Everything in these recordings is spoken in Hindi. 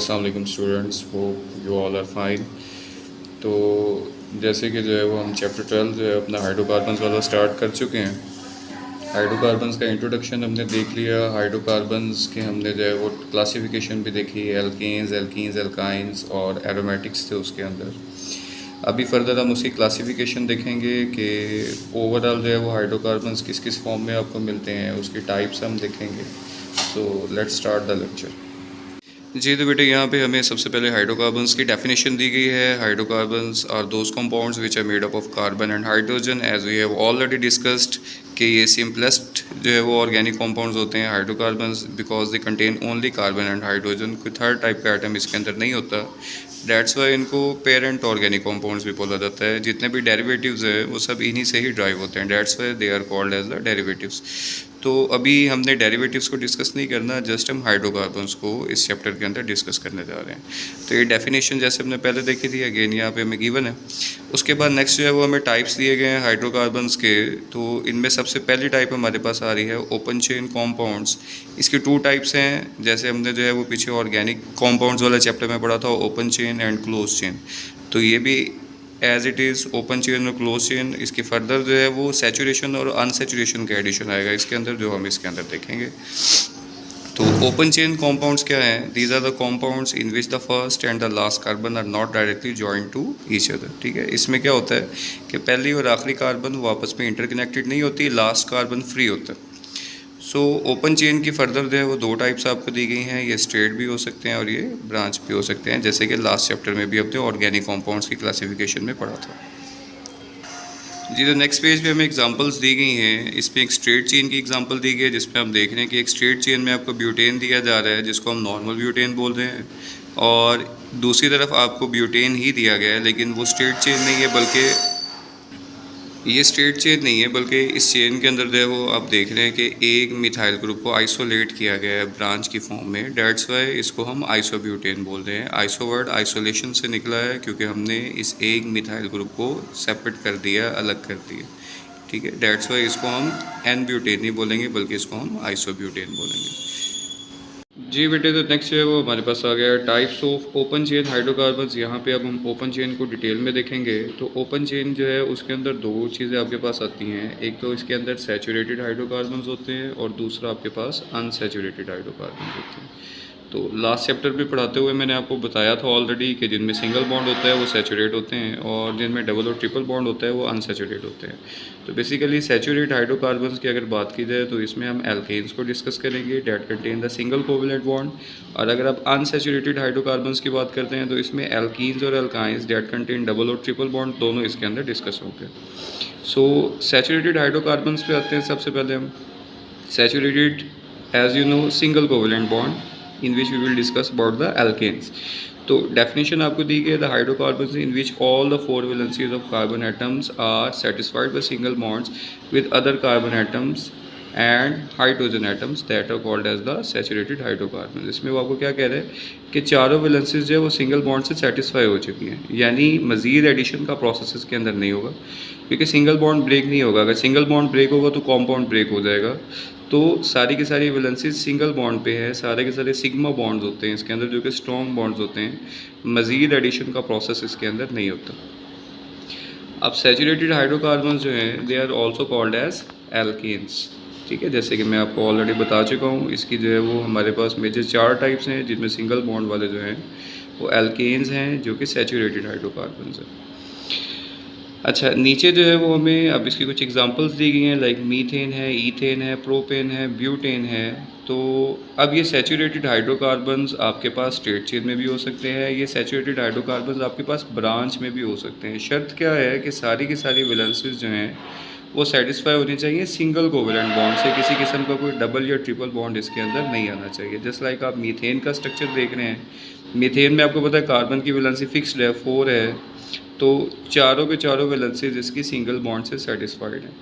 अस्सलाम वालेकुम students, hope you all are fine. तो जैसे कि जो है वो हम चैप्टर 12 जो है अपना हाइड्रोकार्बन्स वाला स्टार्ट कर चुके हैं। हाइड्रोकार्बन्स का इंट्रोडक्शन हमने देख लिया। हाइड्रोकार्बन्स के हमने जो है वो क्लासिफिकेशन भी देखी, एल्केन्स, एल्कीन्स, एल्काइंस और एरोमेटिक्स थे उसके अंदर। अभी फर्दर हम उसकी क्लासिफिकेशन देखेंगे कि ओवरऑल जो है वो हाइड्रोकार्बन्स किस किस फॉर्म में आपको मिलते हैं, उसकी टाइप्स हम देखेंगे। So let's start the lecture. जी तो बेटे यहाँ पे हमें सबसे पहले हाइड्रोकार्बन्स की डेफिनेशन दी गई है। Hydrocarbons are those compounds which are made up of carbon and hydrogen, as we have already discussed कि ये सिंपलेस्ट जो है वो ऑर्गेनिक कंपाउंड्स होते हैं hydrocarbons, because they contain only carbon and hydrogen. कोई थर्ड टाइप का आइटम इसके अंदर नहीं होता। डेट्स वाई इनको पेरेंट ऑर्गेनिक कंपाउंड्स भी बोला जाता है। जितने भी डेरिवेटिव्स है वो सब इन्हीं से ही ड्राइव होते हैं। That's why they are called as the derivatives. तो अभी हमने डेरिवेटिव्स को डिस्कस नहीं करना, जस्ट हम हाइड्रोकार्बन्स को इस चैप्टर के अंदर डिस्कस करने जा रहे हैं। तो ये डेफिनेशन जैसे हमने पहले देखी थी, अगेन यहाँ पे हमें गिवन है। उसके बाद नेक्स्ट जो है वो हमें टाइप्स दिए गए हैं हाइड्रोकार्बन्स के। तो इनमें सबसे पहली टाइप हमारे पास आ रही है ओपन चेन कॉम्पाउंड्स। इसकी टू टाइप्स हैं, जैसे हमने जो है वो पीछे ऑर्गेनिक कॉम्पाउंड्स वाला चैप्टर में पढ़ा था, open chain and close chain. तो ये भी as it is open chain और क्लोज चेन। इसकी फर्दर जो है वो सैचुरेशन और अनसैचुरेशन का एडिशन आएगा इसके अंदर, जो हम इसके अंदर देखेंगे। तो ओपन चेन कॉम्पाउंड्स क्या हैं? These are the compounds in which the first and the last carbon are not directly joint to each other. ठीक है, इसमें क्या होता है कि पहली और आखिरी कार्बन वो आपस में इंटरकनेक्टेड नहीं होती, लास्ट कार्बन फ्री होता है। सो ओपन चेन की फर्दर जो है वो दो टाइप्स आपको दी गई हैं। ये स्ट्रेट भी हो सकते हैं और ये ब्रांच भी हो सकते हैं, जैसे कि लास्ट चैप्टर में भी हमने ऑर्गेनिक कॉम्पाउंड्स की क्लासिफिकेशन में पढ़ा था। जी तो नेक्स्ट पेज पे हमें एग्जांपल्स दी गई हैं। इसमें एक स्ट्रेट चेन की एग्जांपल दी गई है, जिसमें हम देख रहे हैं कि एक स्ट्रेट चेन में आपको ब्यूटेन दिया जा रहा है, जिसको हम नॉर्मल ब्यूटेन बोल रहे हैं, और दूसरी तरफ आपको ब्यूटेन ही दिया गया है, लेकिन वो स्ट्रेट चेन नहीं है, बल्कि ये स्ट्रेट चेन नहीं है, बल्कि इस चेन के अंदर जो है वो आप देख रहे हैं कि एक मिथाइल ग्रुप को आइसोलेट किया गया है ब्रांच की फॉर्म में। डेट्स वाई इसको हम आइसोब्यूटेन बोल रहे हैं। आइसो वर्ड आइसोलेशन से निकला है, क्योंकि हमने इस एक मिथाइल ग्रुप को सेपरेट कर दिया, अलग कर दिया। ठीक है, डेट्स वाई इसको हम एन ब्यूटेन नहीं बोलेंगे, बल्कि इसको हम आइसोब्यूटेन बोलेंगे। जी बेटे, तो नेक्स्ट जो है वो हमारे पास आ गया types of open chain hydrocarbons. यहाँ पे अब हम ओपन चेन को डिटेल में देखेंगे। तो ओपन चेन जो है उसके अंदर दो चीज़ें आपके पास आती हैं। एक तो इसके अंदर सैचुरेटेड हाइड्रोकार्बन्स होते हैं, और दूसरा आपके पास अनसैचुरेटेड हाइड्रोकार्बन्स होते हैं। तो लास्ट चैप्टर में पढ़ाते हुए मैंने आपको बताया था ऑलरेडी कि जिनमें सिंगल बॉन्ड होता है वो सैचुरेट होते हैं, और जिनमें डबल और ट्रिपल बॉन्ड होता है वो अनसैचुरेट होते हैं। तो बेसिकली सैचुरेट हाइड्रोकार्बन्स की अगर बात की जाए तो इसमें हम एल्केन्स को डिस्कस करेंगे, that contain the single covalent bond. और अगर आप अनसैचुरेटेड हाइड्रोकार्बन्स की बात करते हैं तो इसमें एल्कीन्स और एल्काइंस डेट कंटेन डबल और ट्रिपल बॉन्ड, दोनों इसके अंदर डिस्कस होंगे। सो सैचुरेटेड हाइड्रोकार्बन्स पे आते हैं। सबसे पहले हम saturated, as you know, single covalent bond in which we will discuss about the alkanes. तो definition आपको दी गई है, the hydrocarbons in which all the four valencies of carbon atoms are satisfied by single bonds with other carbon atoms and hydrogen atoms that are called as the saturated hydrocarbons। इसमें वो आपको क्या कह रहे हैं कि चारों वैलेंसीज जो है वो सिंगल बॉन्ड से सेटिस्फाई हो चुकी हैं, यानी मज़ीद एडिशन का प्रोसेस इसके अंदर नहीं होगा, क्योंकि सिंगल बॉन्ड ब्रेक नहीं होगा। अगर सिंगल बॉन्ड ब्रेक होगा तो कॉम्पाउंड ब्रेक हो जाएगा। तो सारी की सारी वैलेंसीज सिंगल बॉन्ड पे है, सारे के सारे सिग्मा बॉन्ड्स होते हैं इसके अंदर, जो कि स्ट्रॉन्ग बॉन्ड्स होते हैं। मज़ीद एडिशन का प्रोसेस इसके अंदर नहीं होता। अब सैचुरेटेड हाइड्रोकार्बन्स जो हैं they are also called as alkanes. ठीक है, जैसे कि मैं आपको ऑलरेडी बता चुका हूँ, इसकी जो है वो हमारे पास मेजर चार टाइप्स हैं, जिनमें सिंगल बॉन्ड वाले जो हैं वो एल्केन्स हैं, जो कि सैचुरेटेड हाइड्रोकार्बन्स हैं। अच्छा, नीचे जो है वो हमें अब इसकी कुछ एग्जांपल्स दी गई हैं, लाइक मीथेन है, ईथेन है, प्रोपेन है, ब्यूटेन है। तो अब ये सैचुरेटेड हाइड्रोकार्बन्स आपके पास स्ट्रेट चेन में भी हो सकते हैं, ये सैचुरेटेड हाइड्रोकार्बन्स आपके पास ब्रांच में भी हो सकते हैं। शर्त क्या है कि सारी की सारी वैलेंसीज जो हैं वो सेटिस्फाई होनी चाहिए सिंगल कोवेलेंट बॉन्ड से, किसी किस्म का कोई डबल या ट्रिपल बॉन्ड इसके अंदर नहीं आना चाहिए। जस्ट लाइक आप मीथेन का स्ट्रक्चर देख रहे हैं, मीथेन में आपको पता है कार्बन की वैलेंसी फिक्स्ड है, 4 है, तो चारों के चारों वैलेंसीज इसकी सिंगल बॉन्ड से सेटिस्फाइड हैं,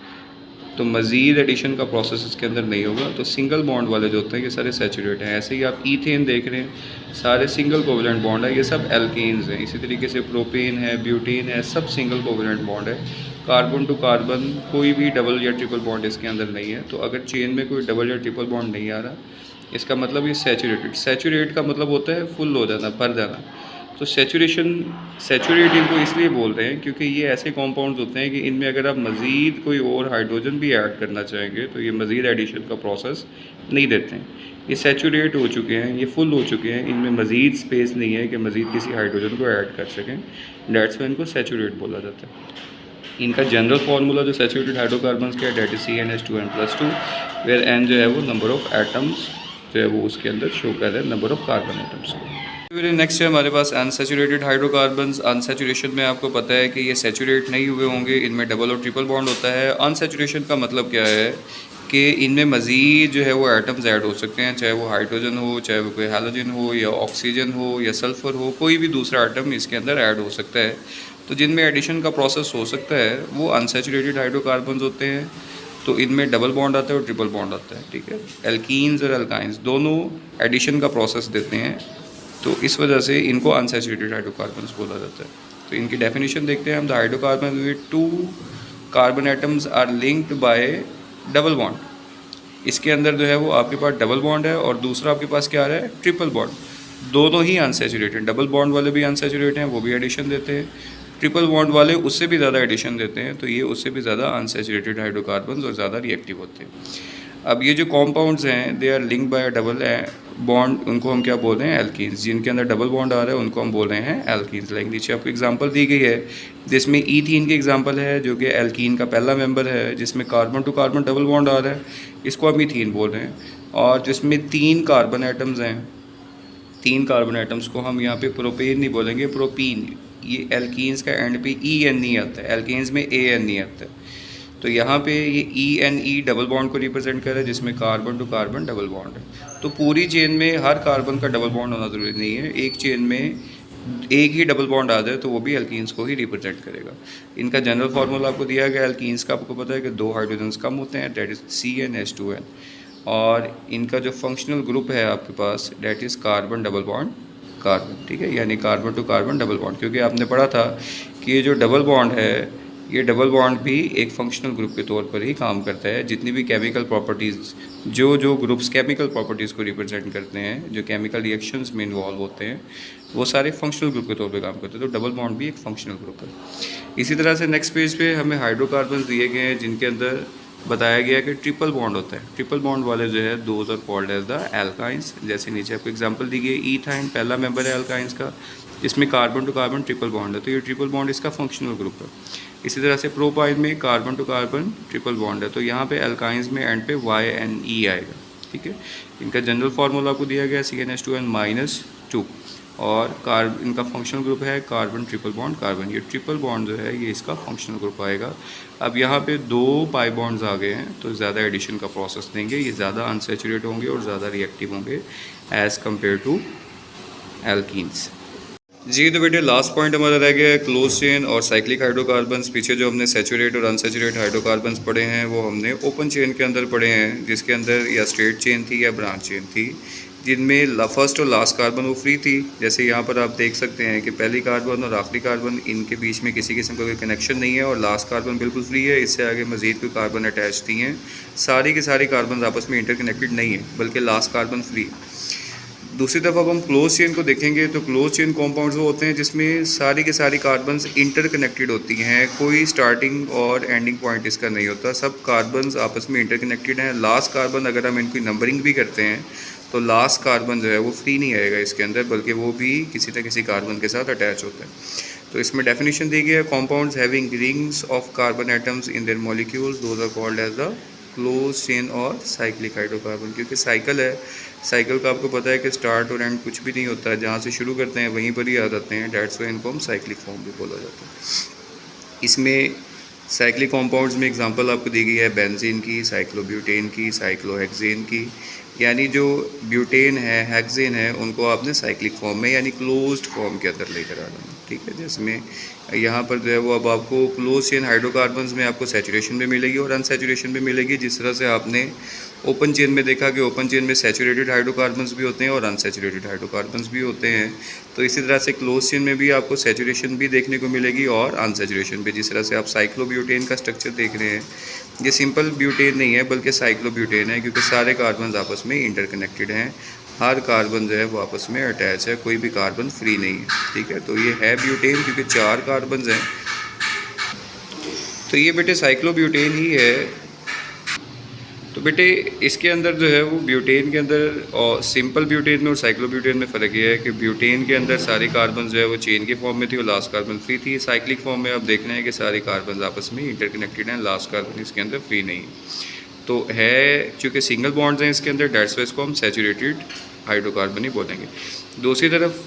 तो मज़ीद एडिशन का प्रोसेस इसके अंदर नहीं होगा। तो सिंगल बॉन्ड वाले जो होते हैं ये सारे सैचुरेट हैं। ऐसे ही आप ईथेन देख रहे हैं, सारे सिंगल कोवेलेंट बॉन्ड है, ये सब एल्केन्स हैं। इसी तरीके से प्रोपेन है, ब्यूटेन है, सब सिंगल कोवेलेंट बॉन्ड है। कार्बन टू कार्बन कोई भी डबल या ट्रिपल बॉन्ड इसके अंदर नहीं है। तो अगर चेन में कोई डबल या ट्रिपल बॉन्ड नहीं आ रहा इसका मतलब ये सैचुरेटेड, सैचुरेट का मतलब होता है फुल हो जाना, भर जाना। तो सैचुरेट इनको इसलिए बोल रहे हैं क्योंकि ये ऐसे कंपाउंड्स होते हैं कि इनमें अगर आप मज़ीद कोई और हाइड्रोजन भी ऐड करना चाहेंगे तो ये मज़ीद एडिशन का प्रोसेस नहीं देते हैं। ये सैचुरेट हो चुके हैं, ये फुल हो चुके हैं, इनमें मज़ीद स्पेस नहीं है कि मज़ीद किसी हाइड्रोजन को ऐड कर सकें। डेट्स वाई इनको सैचुरेट बोला जाता है। इनका जनरल फार्मूला जो सैचुरेटेड हाइड्रोकार्बन्स का है date is CnH2n+2, where n जो है वो नंबर ऑफ एटम्स जो है वो उसके अंदर शो कर रहा है, नंबर ऑफ कार्बन एटम्स को। नेक्स्ट है हमारे पास अनसैचुरेटेड हाइड्रोकार्बन्स। अनसैचुरेशन में आपको पता है कि ये सैचुरेट नहीं हुए होंगे, इनमें डबल और ट्रिपल बॉन्ड होता है। अनसैचुरेशन का मतलब क्या है कि इनमें मज़ीद जो है वो एटम्स ऐड हो सकते हैं, चाहे वो हाइड्रोजन हो, चाहे वो कोई हैलोजन हो, या ऑक्सीजन हो, या सल्फ़र हो, कोई भी दूसरा एटम इसके अंदर ऐड हो सकता है। तो जिनमें एडिशन का प्रोसेस हो सकता है वो अनसैचुरेटेड हाइड्रोकार्बन्स होते हैं। तो इनमें डबल बॉन्ड आता है और ट्रिपल बॉन्ड आता है, ठीक है। एल्कीन्स और एल्काइंस दोनों एडिशन का प्रोसेस देते हैं, तो इस वजह से इनको अनसैचुरेटेड हाइड्रोकार्बन्स बोला जाता है। तो इनकी डेफिनेशन देखते हैं हम। The hydrocarbon with 2 carbon atoms are linked by double bond. इसके अंदर जो है वो आपके पास डबल बॉन्ड है और दूसरा आपके पास क्या आ रहा है, ट्रिपल बॉन्ड। दोनों ही अनसैचुरेटेड, डबल बॉन्ड वाले भी अनसैचुरेटेड हैं, वो भी एडिशन देते हैं। ट्रिपल बॉन्ड वाले उससे भी ज़्यादा एडिशन देते हैं, तो ये उससे भी ज़्यादा अनसैचुरेटेड हाइड्रोकार्बन्स और ज़्यादा रिएक्टिव होते हैं। अब ये जो कॉम्पाउंड्स हैं they are linked by double bond, उनको हम क्या बोल रहे हैं, एल्कीन्स। जिनके अंदर डबल बॉन्ड आ रहा है उनको हम बोल रहे हैं एल्कीन्स। लाइक नीचे आपको एग्जांपल दी गई है जिसमें ईथीन की एग्जांपल है जो कि एल्कीन का पहला मेंबर है, जिसमें carbon to carbon double bond आ रहा है, इसको हम ईथीन बोल रहे हैं। और जिसमें 3 कार्बन एटम्स हैं, 3 कार्बन एटम्स को हम यहाँ पे प्रोपेन नहीं बोलेंगे, प्रोपीन। ये एल्कीन्स का एंड पे EN नहीं आता है, एल्कीन्स में AN नहीं आता है। तो यहाँ पे ये ENE डबल बॉन्ड को रिप्रेजेंट कर रहा है जिसमें carbon to carbon double bond है। तो पूरी चेन में हर कार्बन का डबल बॉन्ड होना ज़रूरी नहीं है, एक चेन में एक ही डबल बॉन्ड आ जाए तो वो भी एल्कीन्स को ही रिप्रेजेंट करेगा। इनका जनरल फार्मूला आपको दिया गया। एल्कीन्स का आपको पता है कि 2 हाइड्रोजन्स कम होते हैं, डेट इज़ CnH2n। और इनका जो फंक्शनल ग्रुप है आपके पास that is carbon double bond carbon, ठीक है, यानी carbon to carbon double bond. क्योंकि आपने पढ़ा था कि ये जो डबल बॉन्ड है, ये डबल बॉन्ड भी एक फंक्शनल ग्रुप के तौर पर ही काम करता है। जितनी भी केमिकल प्रॉपर्टीज़, जो ग्रुप्स केमिकल प्रॉपर्टीज़ को रिप्रेजेंट करते हैं, जो केमिकल रिएक्शंस में इन्वॉल्व होते हैं, वो सारे फंक्शनल ग्रुप के तौर पे काम करते हैं। तो डबल बॉन्ड भी एक फंक्शनल ग्रुप है। इसी तरह से नेक्स्ट पेज पे हमें हाइड्रोकार्बन दिए गए हैं जिनके अंदर बताया गया कि ट्रिपल बॉन्ड होता है। ट्रिपल बॉन्ड वाले जो है those are called as the alkynes. जैसे नीचे आपको एग्जांपल दी गई, ईथाइन पहला मेंबर है एल्काइंस का, इसमें carbon to carbon triple bond है, तो ये ट्रिपल बॉन्ड इसका फंक्शनल ग्रुप है। इसी तरह से प्रोपाइन में carbon to carbon triple bond है, तो यहाँ पे एल्काइंस में एंड पे YNE आएगा, ठीक है। इनका जनरल फार्मूला आपको दिया गया CnH2n-2 और इनका फंक्शनल ग्रुप है कार्बन ट्रिपल बॉन्ड कार्बन। ये ट्रिपल बॉन्ड जो है ये इसका फंक्शनल ग्रुप आएगा। अब यहाँ पे 2 पाई बॉन्ड्स आ गए हैं तो ज़्यादा एडिशन का प्रोसेस देंगे, ये ज़्यादा अनसैचुरेट होंगे और ज़्यादा रिएक्टिव होंगे एज़ कम्पेयर टू एल्कीन्स। जी तो बेटे लास्ट पॉइंट हमारा रह गया है क्लोज चेन और साइक्लिक हाइड्रोकार्बन्स। पीछे जो हमने सैचुरेट और अनसैचुरेट हाइड्रोकार्बन्स पढ़े हैं वो हमने ओपन चेन के अंदर पढ़े हैं, जिसके अंदर या स्ट्रेट चेन थी या ब्रांच चेन थी, जिनमें फर्स्ट और लास्ट कार्बन वो फ्री थी। जैसे यहाँ पर आप देख सकते हैं कि पहली कार्बन और आखिरी कार्बन इनके बीच में किसी किस्म का कोई कनेक्शन नहीं है और लास्ट कार्बन बिल्कुल फ्री है, इससे आगे मज़ीद कोई कार्बन अटैच नहीं है। सारी के सारी कार्बन आपस में इंटरकनेक्टेड नहीं है बल्कि लास्ट कार्बन फ्री है। दूसरी तरफ अब हम क्लोज चेन को देखेंगे तो क्लोज चेन कॉम्पाउंड्स वो होते हैं जिसमें सारी के सारी कार्बन्स इंटरकनेक्टेड होती हैं, कोई स्टार्टिंग और एंडिंग पॉइंट इसका नहीं होता, सब कार्बन्स आपस में इंटरकनेक्टेड हैं। लास्ट कार्बन अगर हम इनकी नंबरिंग भी करते हैं तो लास्ट कार्बन जो है वो फ्री नहीं आएगा इसके अंदर, बल्कि वो भी किसी न किसी कार्बन के साथ अटैच होता है। तो इसमें डेफिनेशन दी गई है, compounds having rings of carbon atoms in their molecules those are called as the close chain और साइक्लिक हाइड्रोकार्बन। क्योंकि साइकिल है, साइकिल का आपको पता है कि स्टार्ट और एंड कुछ भी नहीं होता है, जहाँ से शुरू करते हैं वहीं पर ही आ जाते हैं, डेट्स वाई इनको हम साइक्लिक फॉर्म भी बोला जाता है। इसमें साइक्लिक कॉम्पाउंड्स में एग्जांपल आपको दी गई है बेंजीन की, साइक्लोब्यूटेन की, साइक्लोहेक्सेन की। यानी जो ब्यूटेन है, हेक्सेन है, उनको आपने साइक्लिक फॉर्म में यानी क्लोज्ड फॉर्म के अंदर लेकर आना है। ठीक है, जिसमें यहाँ पर जो है वो अब आपको क्लोज चेन हाइड्रोकार्बन्स में आपको सैचुरेशन भी मिलेगी और अनसैचुरेशन भी मिलेगी। जिस तरह से आपने ओपन चेन में देखा कि ओपन चेन में सैचुरेटेड हाइड्रोकार्बन्स भी होते हैं और अनसैचुरेटेड हाइड्रोकार्बन्स भी होते हैं, तो इसी तरह से क्लोज चेन में भी आपको सैचुरेशन भी देखने को मिलेगी और अनसैचुरेशन भी। जिस तरह से आप साइक्लोब्यूटेन का स्ट्रक्चर देख रहे हैं, ये सिंपल ब्यूटेन नहीं है बल्कि साइक्लोब्यूटेन है, क्योंकि सारे कार्बन आपस में इंटरकनेक्टेड हैं। हर कार्बन जो है वो आपस में अटैच है, कोई भी कार्बन फ्री नहीं है, ठीक है। तो ये है ब्यूटेन क्योंकि 4 कार्बन हैं, तो ये बेटे साइक्लोब्यूटेन ही है। तो बेटे इसके अंदर जो है वो ब्यूटेन के अंदर और सिंपल ब्यूटेन में और साइक्लोब्यूटेन में फ़र्क ये है कि ब्यूटेन के अंदर सारे कार्बन जो है वो चेन के फॉर्म में थी और लास्ट कार्बन फ्री थी। साइक्लिक फॉर्म में आप देख रहे हैं कि सारे कार्बन आपस में इंटरकनेक्टेड हैं, लास्ट कार्बन इसके अंदर फ्री नहीं है। तो है चूँकि सिंगल बॉन्ड्स हैं इसके अंदर, डेट्स वाई इसको हम सैचुरेटेड हाइड्रोकार्बन ही बोलेंगे। दूसरी तरफ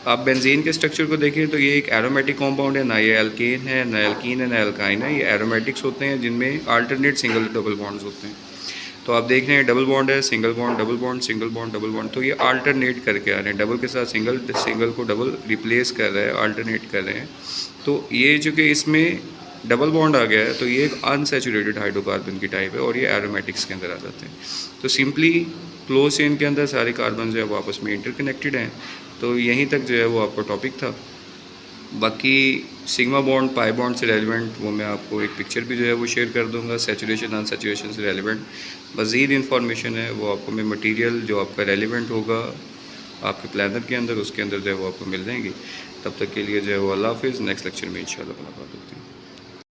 आप बेंजीन के स्ट्रक्चर को देखें तो ये एक एरोमेटिक कंपाउंड है, ना ये एल्केन है, ना एल्कीन है, ना एल्काइन है। ये एरोमेटिक्स होते हैं जिनमें अल्टरनेट सिंगल डबल बॉन्ड्स होते हैं। तो आप देख रहे हैं डबल बॉन्ड है, single bond, double bond, single bond, double bond, तो ये अल्टरनेट करके आ रहे हैं, डबल के साथ सिंगल, सिंगल को डबल रिप्लेस कर रहे हैं, अल्टरनेट कर रहे हैं। तो ये चूँकि इसमें डबल बॉन्ड आ गया है तो ये एक अनसैचुरेटेड हाइड्रोकार्बन की टाइप है और ये एरोमेटिक्स के अंदर आ जाते हैं। तो सिंपली क्लोज चेन के अंदर सारे कार्बन जो है वो आपस में इंटरकनेक्टेड हैं। तो यहीं तक जो है वो आपका टॉपिक था। बाकी सिग्मा बॉन्ड पाई बॉन्ड से रेलिवेंट वो मैं आपको एक पिक्चर भी जो है वो शेयर कर दूंगा, सैचुरेशन अनसैचुरेशन से रेलिवेंट मज़ीद इन्फॉर्मेशन है वो आपको मैं मटेरियल जो आपका रेलिवेंट होगा आपके प्लानर के अंदर उसके अंदर जो है वो आपको मिल जाएंगी। तब तक के लिए जो है वो अल्लाह हाफिज़। नेक्स्ट लेक्चर में इंशाल्लाह मुलाकात होती है।